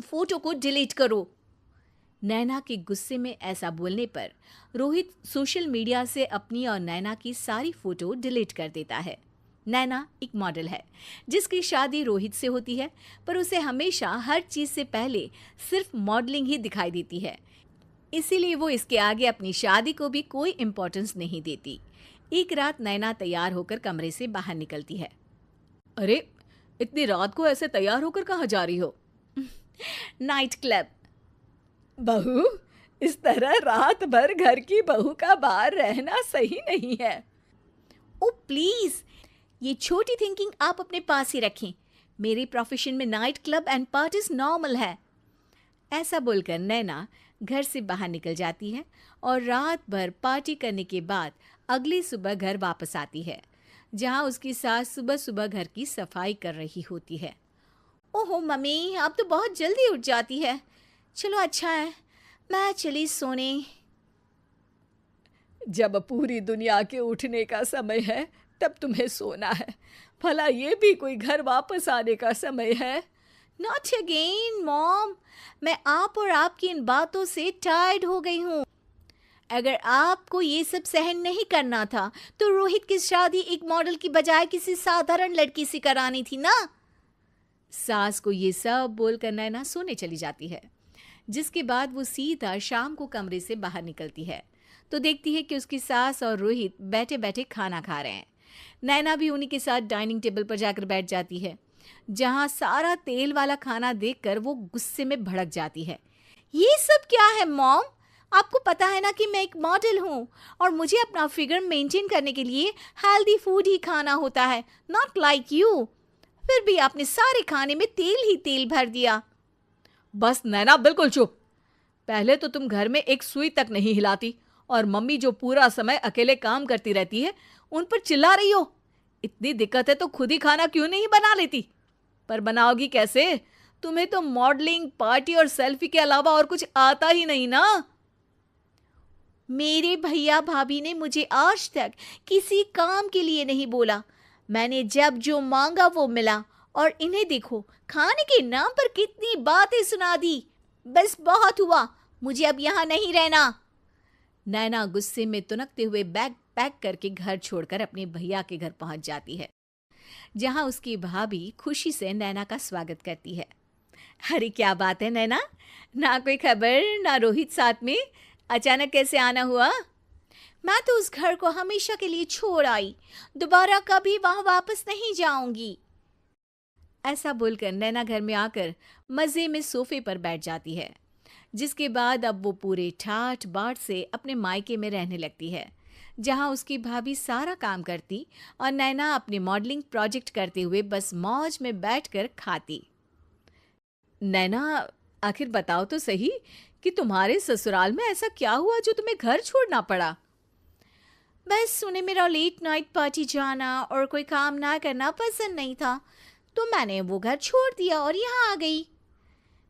उन फोटो को डिलीट करो। नैना के गुस्से में ऐसा बोलने पर रोहित सोशल मीडिया से अपनी और नैना की सारी फोटो डिलीट कर देता है। नैना एक मॉडल है जिसकी शादी रोहित से होती है, पर उसे हमेशा हर चीज से पहले सिर्फ मॉडलिंग ही दिखाई देती है। इसीलिए वो इसके आगे अपनी शादी को भी कोई इम्पोर्टेंस नहीं देती। एक रात नैना तैयार होकर कमरे से बाहर निकलती है। अरे, इतनी रात को ऐसे तैयार होकर कहाँ जा रही हो? Night club. बहू, इस तरह रात भर घर की बहू का बाहर रहना सही नहीं है। ओ प्लीज, ये छोटी थिंकिंग आप अपने पास ही रखें। मेरे प्रोफेशन में night club and parties normal है। ऐसा बोलकर नैना घर से बाहर निकल जाती है और रात भर पार्टी करने के बाद अगली सुबह घर वापस आती है, जहां उसकी सास सुबह सुबह घर की सफाई कर रही होती है। ओहो मम्मी, आप तो बहुत जल्दी उठ जाती है। चलो अच्छा है, मैं चली सोने। जब पूरी दुनिया के उठने का समय है तब तुम्हें सोना है। भला ये भी कोई घर वापस आने का समय है? नॉट अगेन मॉम, मैं आप और आपकी इन बातों से टायर्ड हो गई हूँ। अगर आपको ये सब सहन नहीं करना था तो रोहित की शादी एक मॉडल की बजाय किसी साधारण लड़की से करानी थी ना। सास को ये सब बोलकर नैना सोने चली जाती है, जिसके बाद वो सीधा शाम को कमरे से बाहर निकलती है तो देखती है कि उसकी सास और रोहित बैठे बैठे खाना खा रहे हैं। नैना भी उन्हीं के साथ डाइनिंग टेबल पर जाकर बैठ जाती है, जहां सारा तेल वाला खाना देखकर वो गुस्से में भड़क जाती है। ये सब क्या है मॉम? आपको पता है ना कि मैं एक मॉडल हूँ और मुझे अपना फिगर मेंटेन करने के लिए हेल्दी फूड ही खाना होता है, नॉट लाइक यू। फिर भी आपने सारे खाने में तेल ही तेल भर दिया। बस नैना, बिल्कुल चुप। पहले तो तुम घर में एक सुई तक नहीं हिलाती और मम्मी जो पूरा समय अकेले काम करती रहती है उन पर चिल्ला रही हो। इतनी दिक्कत है तो खुद ही खाना क्यों नहीं बना लेती? पर बनाओगी कैसे? तुम्हें तो मॉडलिंग, पार्टी और सेल्फी के अलावा और कुछ आता ही नहीं ना। मेरे भैया भाभी ने मुझे आज तक किसी काम के लिए नहीं बोला। मैंने जब जो मांगा वो मिला और इन्हें देखो, खाने के नाम पर कितनी बातें सुना दी। बस बहुत हुआ, मुझे अब यहाँ नहीं रहना। नैना गुस्से में तुनकते हुए बैग पैक करके घर छोड़कर अपने भैया के घर पहुंच जाती है, जहां उसकी भाभी खुशी से नैना का स्वागत करती है। अरे क्या बात है नैना, ना कोई खबर ना रोहित साथ में, अचानक कैसे आना हुआ? मैं तो उस घर को हमेशा के लिए छोड़ आई, दोबारा कभी वहां वापस नहीं जाऊंगी। ऐसा बोलकर नैना घर में आकर मजे में सोफे पर बैठ जाती है, जिसके बाद अब वो पूरे ठाठ बाट से अपने मायके में रहने लगती है, जहां उसकी भाभी सारा काम करती और नैना अपने मॉडलिंग प्रोजेक्ट करते हुए बस मौज में बैठकर खाती। नैना, आखिर बताओ तो सही कि तुम्हारे ससुराल में ऐसा क्या हुआ जो तुम्हें घर छोड़ना पड़ा? बस उन्हें मेरा लेट नाइट पार्टी जाना और कोई काम ना करना पसंद नहीं था, तो मैंने वो घर छोड़ दिया और यहाँ आ गई।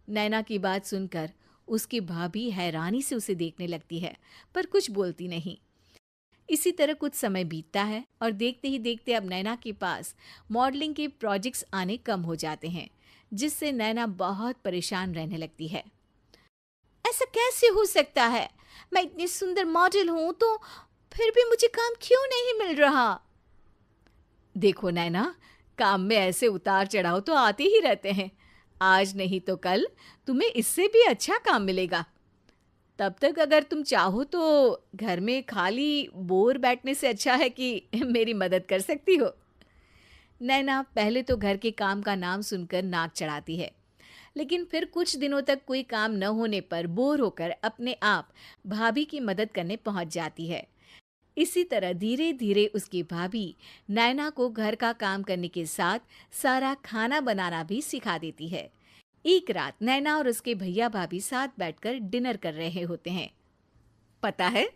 नैना की बात सुनकर उसकी भाभी हैरानी से उसे देखने लगती है, पर कुछ बोलती नहीं। इसी तरह कुछ समय बीतता है और देखते ही देखते अब नैना के पास मॉडलिंग के प्रोजेक्ट्स आने कम हो जाते हैं, जिससे नैना बहुत परेशान रहने लगती है। ऐसा कैसे हो सकता है? मैं इतनी सुंदर मॉडल हूं तो फिर भी मुझे काम क्यों नहीं मिल रहा? देखो नैना, काम में ऐसे उतार चढ़ाव तो आते ही रहते हैं। आज नहीं तो कल तुम्हें इससे भी अच्छा काम मिलेगा। तब तक अगर तुम चाहो तो घर में खाली बोर बैठने से अच्छा है कि मेरी मदद कर सकती हो। नैना पहले तो घर के काम का नाम सुनकर नाक चढ़ाती है, लेकिन फिर कुछ दिनों तक कोई काम न होने पर बोर होकर अपने आप भाभी की मदद करने पहुंच जाती है। इसी तरह धीरे धीरे उसकी भाभी नैना को घर का काम करने के साथ सारा खाना बनाना भी सिखा देती है। एक रात नैना और उसके भैया भाभी साथ बैठकर डिनर कर रहे होते हैं। पता है,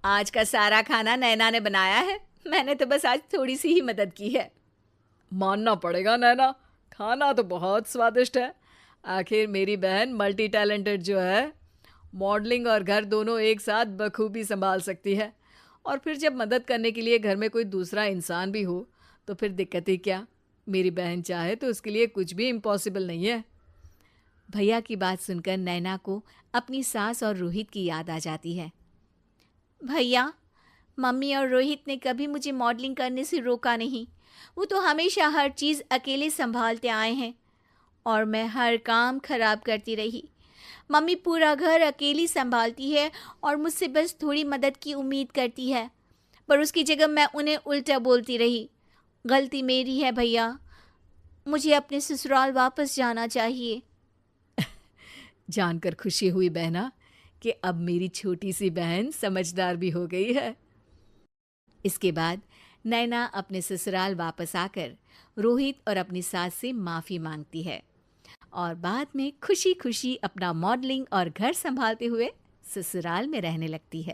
आज का सारा खाना नैना ने बनाया है, मैंने तो बस आज थोड़ी सी ही मदद की है। मानना पड़ेगा नैना, खाना तो बहुत स्वादिष्ट है। आखिर मेरी बहन मल्टी टैलेंटेड जो है, मॉडलिंग और घर दोनों एक साथ बखूबी संभाल सकती है। और फिर जब मदद करने के लिए घर में कोई दूसरा इंसान भी हो तो फिर दिक्कत ही क्या। मेरी बहन चाहे तो उसके लिए कुछ भी इम्पॉसिबल नहीं है। भैया की बात सुनकर नैना को अपनी सास और रोहित की याद आ जाती है। भैया, मम्मी और रोहित ने कभी मुझे मॉडलिंग करने से रोका नहीं। वो तो हमेशा हर चीज़ अकेले संभालते आए हैं और मैं हर काम खराब करती रही। मम्मी पूरा घर अकेली संभालती है और मुझसे बस थोड़ी मदद की उम्मीद करती है, पर उसकी जगह मैं उन्हें उल्टा बोलती रही। गलती मेरी है भैया, मुझे अपने ससुराल वापस जाना चाहिए। जानकर खुशी हुई बहना कि अब मेरी छोटी सी बहन समझदार भी हो गई है। इसके बाद नैना अपने ससुराल वापस आकर रोहित और अपनी सास से माफ़ी मांगती है और बाद में खुशी खुशी अपना मॉडलिंग और घर संभालते हुए ससुराल में रहने लगती है।